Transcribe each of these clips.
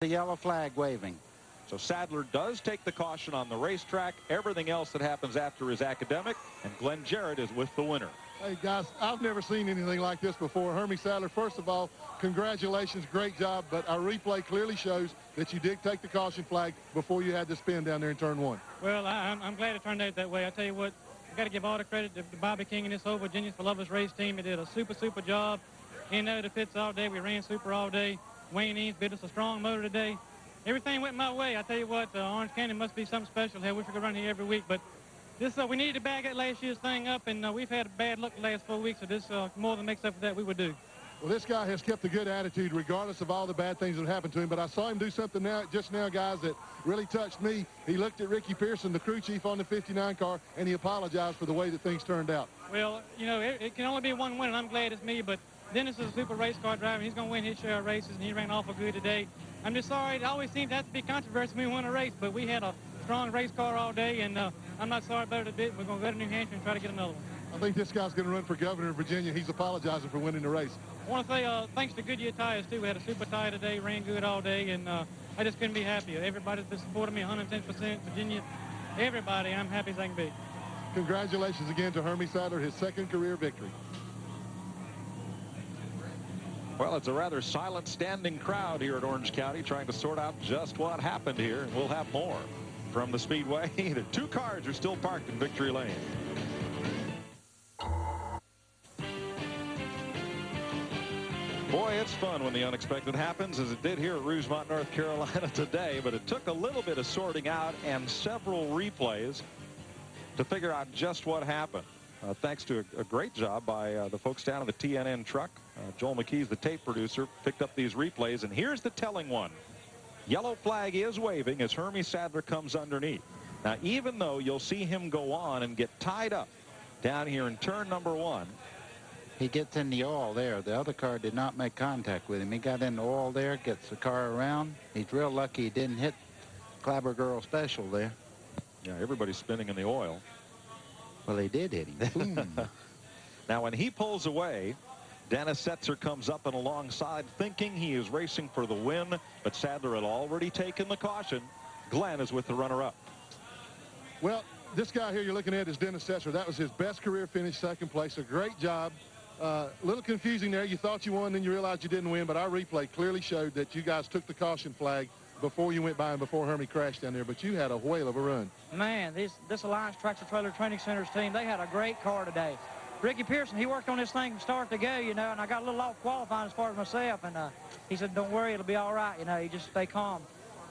The yellow flag waving. So Sadler does take the caution on the racetrack. Everything else that happens after is academic, and Glenn Jarrett is with the winner. Hey, guys, I've never seen anything like this before. Hermie Sadler, first of all, congratulations, great job, but our replay clearly shows that you did take the caution flag before you had to spin down there in turn one. Well, I'm glad it turned out that way. I tell you what, I've got to give all the credit to Bobby King and this whole Virginia for Lovers race team. They did a super job. In the pits all day. We ran super all day. Wayne Eames bid us a strong motor today. Everything went my way. I tell you what, Orange County must be something special. I wish we could run here every week, but this we needed to bag that last year's thing up, and we've had a bad luck the last 4 weeks, so this more than makes up for that. We would do. Well, this guy has kept a good attitude regardless of all the bad things that happened to him, but I saw him do something just now, guys, that really touched me. He looked at Ricky Pearson, the crew chief on the 59 car, and he apologized for the way that things turned out. Well, you know, it can only be one win, and I'm glad it's me, but Dennis is a super race car driver. He's going to win his share of races, and he ran awful good today. I'm just sorry. It always seems to have to be controversy when we win a race, but we had a strong race car all day, and I'm not sorry about it a bit. We're going to go to New Hampshire and try to get another one. I think this guy's going to run for governor of Virginia. He's apologizing for winning the race. I want to say thanks to Goodyear tires, too. We had a super tire today, ran good all day, and I just couldn't be happier. Everybody's been supporting me 110%. Virginia, everybody, I'm happy as I can be. Congratulations again to Hermie Sadler, his second career victory. Well, it's a rather silent standing crowd here at Orange County trying to sort out just what happened here, and we'll have more from the Speedway. The two cars are still parked in Victory Lane. Boy, it's fun when the unexpected happens, as it did here at Rougemont, North Carolina today, but it took a little bit of sorting out and several replays to figure out just what happened. Thanks to a great job by the folks down in the TNN truck. Joel McKee's the tape producer, picked up these replays, and here's the telling one. Yellow flag is waving as Hermie Sadler comes underneath. Now, even though you'll see him go on and get tied up down here in turn number one. He gets in the oil there. The other car did not make contact with him. He got in the oil there, gets the car around. He's real lucky he didn't hit Clabber Girl Special there. Yeah, everybody's spinning in the oil. Well, he did hit him. Boom. Now, when he pulls away, Dennis Setzer comes up and alongside, thinking he is racing for the win, but Sadler had already taken the caution. Glenn is with the runner-up. Well, this guy here you're looking at is Dennis Setzer. That was his best career finish, second place. A great job. A little confusing there. You thought you won, then you realized you didn't win, but our replay clearly showed that you guys took the caution flag before you went by and before Hermie crashed down there, but you had a whale of a run. Man, this Alliance Tractor Trailer Training Center's team, they had a great car today. Ricky Pearson, he worked on this thing from start to go, you know, and I got a little off qualifying as far as myself, and he said, don't worry, it'll be all right, you know, you just stay calm.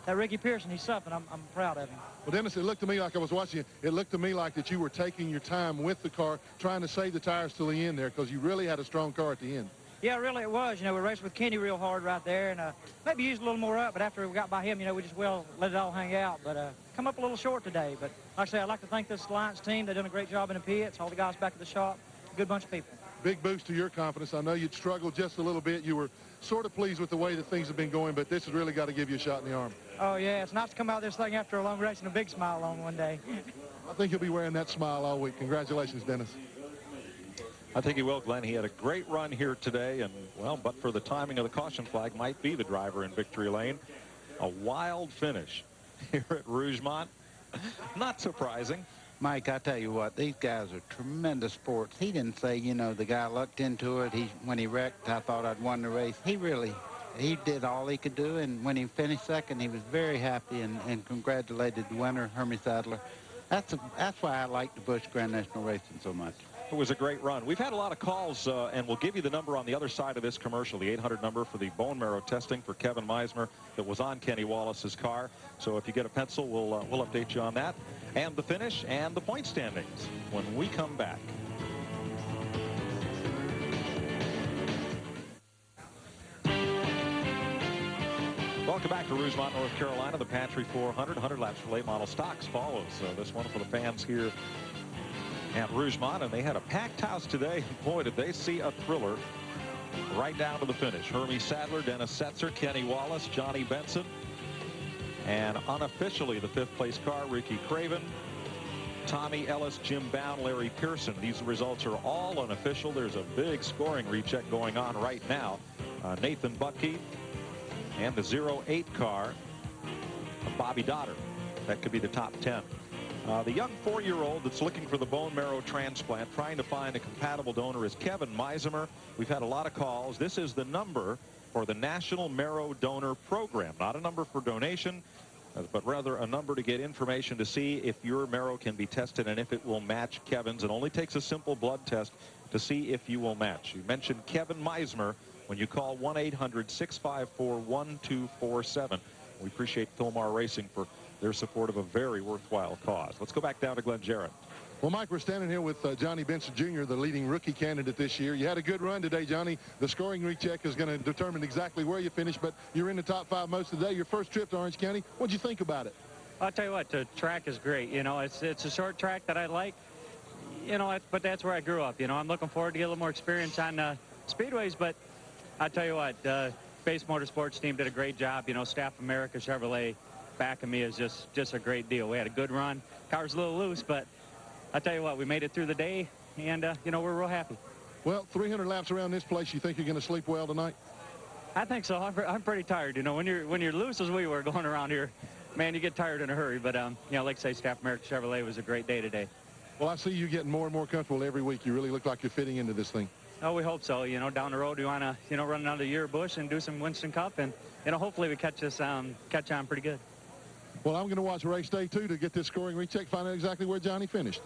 That Ricky Pearson, he's something. I'm proud of him. Well, Dennis, it looked to me like I was watching it looked to me like that you were taking your time with the car, trying to save the tires till the end there, because you really had a strong car at the end. Yeah, really it was. You know, we raced with Kenny real hard right there, and maybe used a little more up, but after we got by him, you know, we just let it all hang out. But come up a little short today. But like I say, I'd like to thank this Alliance team. They've done a great job in the pits. All the guys back at the shop, good bunch of people. Big boost to your confidence. I know you'd struggled just a little bit. You were sort of pleased with the way that things have been going, but this has really got to give you a shot in the arm. Oh, yeah, it's nice to come out of this thing after a long race and a big smile on one day. I think you'll be wearing that smile all week. Congratulations, Dennis. I think he will, Glenn. He had a great run here today, and, well, but for the timing of the caution flag, might be the driver in Victory Lane. A wild finish here at Rougemont. Not surprising. Mike, I tell you what, these guys are tremendous sports. He didn't say, you know, the guy lucked into it. When he wrecked, I thought I'd won the race. He did all he could do, and when he finished second, he was very happy and congratulated the winner, Hermie Sadler. That's why I like the Busch Grand National Racing so much. It was a great run. We've had a lot of calls, and we'll give you the number on the other side of this commercial, the 800 number for the bone marrow testing for Kevin Meismer that was on Kenny Wallace's car. So if you get a pencil, we'll update you on that. And the finish and the point standings when we come back. Welcome back to Rougemont, North Carolina. The Pantry 400, 100 laps for late model stocks follows. This one for the fans here at Rougemont, and they had a packed house today. Boy, did they see a thriller right down to the finish. Hermie Sadler, Dennis Setzer, Kenny Wallace, Johnny Benson, and unofficially the fifth place car, Ricky Craven, Tommy Ellis, Jim Bound, Larry Pearson. These results are all unofficial. There's a big scoring recheck going on right now. Nathan Buckey and the 08 car of Bobby Dotter. That could be the top 10. The young 4-year-old that's looking for the bone marrow transplant, trying to find a compatible donor, is Kevin Meisimer. We've had a lot of calls. This is the number for the National Marrow Donor Program. Not a number for donation, but rather a number to get information to see if your marrow can be tested and if it will match Kevin's. It only takes a simple blood test to see if you will match. You mentioned Kevin Meisimer when you call 1-800-654-1247. We appreciate Philmar Racing for their support of a very worthwhile cause. Let's go back down to Glenn Jarrett. Well, Mike, we're standing here with Johnny Benson Jr., the leading rookie candidate this year. You had a good run today, Johnny. The scoring recheck is going to determine exactly where you finish, but you're in the top 5 most of the day. Your first trip to Orange County, what'd you think about it? I'll tell you what, the track is great. You know, it's a short track that I like. You know, but that's where I grew up. You know, I'm looking forward to get a little more experience on speedways, but I'll tell you what, Base Motorsports team did a great job. You know, Staff America Chevrolet backing me is just a great deal. We had a good run. Car's a little loose, but I tell you what, we made it through the day, and you know, we're real happy. Well, 300 laps around this place. You think you're going to sleep well tonight? I think so. I'm pretty tired. You know, when you're loose as we were going around here, man, you get tired in a hurry. But you know, like I say, Staff America Chevrolet was a great day today. Well, I see you getting more and more comfortable every week. You really look like you're fitting into this thing. Oh, we hope so. You know, down the road, we want to, you know, run another year Busch and do some Winston Cup, and you know, hopefully we catch on pretty good. Well, I'm going to watch race day 2 to get this scoring recheck, find out exactly where Johnny finished.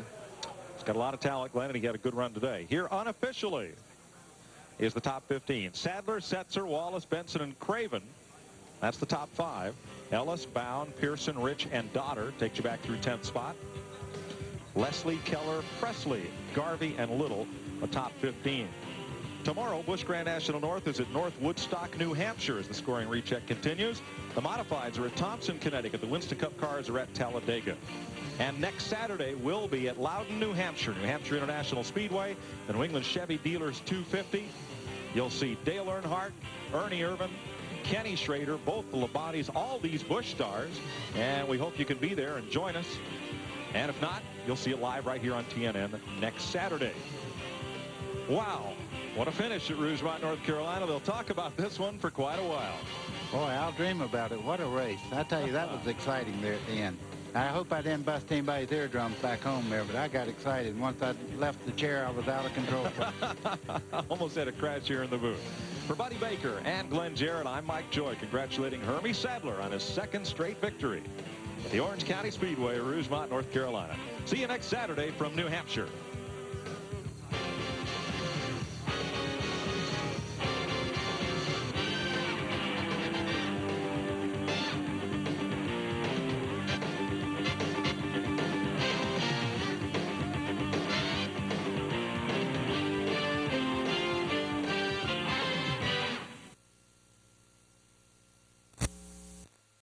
He's got a lot of talent, Glenn, and he had a good run today. Here unofficially is the top 15. Sadler, Setzer, Wallace, Benson, and Craven. That's the top 5. Ellis, Bound, Pearson, Rich, and Dotter takes you back through 10th spot. Leslie, Keller, Presley, Garvey, and Little, the top 15. Tomorrow, Busch Grand National North is at North Woodstock, New Hampshire, as the scoring recheck continues. The modifieds are at Thompson, Connecticut. The Winston Cup cars are at Talladega. And next Saturday, we'll be at Loudon, New Hampshire, New Hampshire International Speedway, the New England Chevy Dealers 250. You'll see Dale Earnhardt, Ernie Irvan, Kenny Schrader, both the Labontys, all these Busch stars. And we hope you can be there and join us. And if not, you'll see it live right here on TNN next Saturday. Wow, what a finish at Rougemont, North Carolina. They'll talk about this one for quite a while. Boy, I'll dream about it. What a race. I tell you, that was exciting there at the end. I hope I didn't bust anybody's eardrums back home there, but I got excited. Once I left the chair, I was out of control. Almost had a crash here in the booth. For Buddy Baker and Glenn Jarrett, I'm Mike Joy, congratulating Hermie Sadler on his 2nd straight victory at the Orange County Speedway, Rougemont, North Carolina. See you next Saturday from New Hampshire.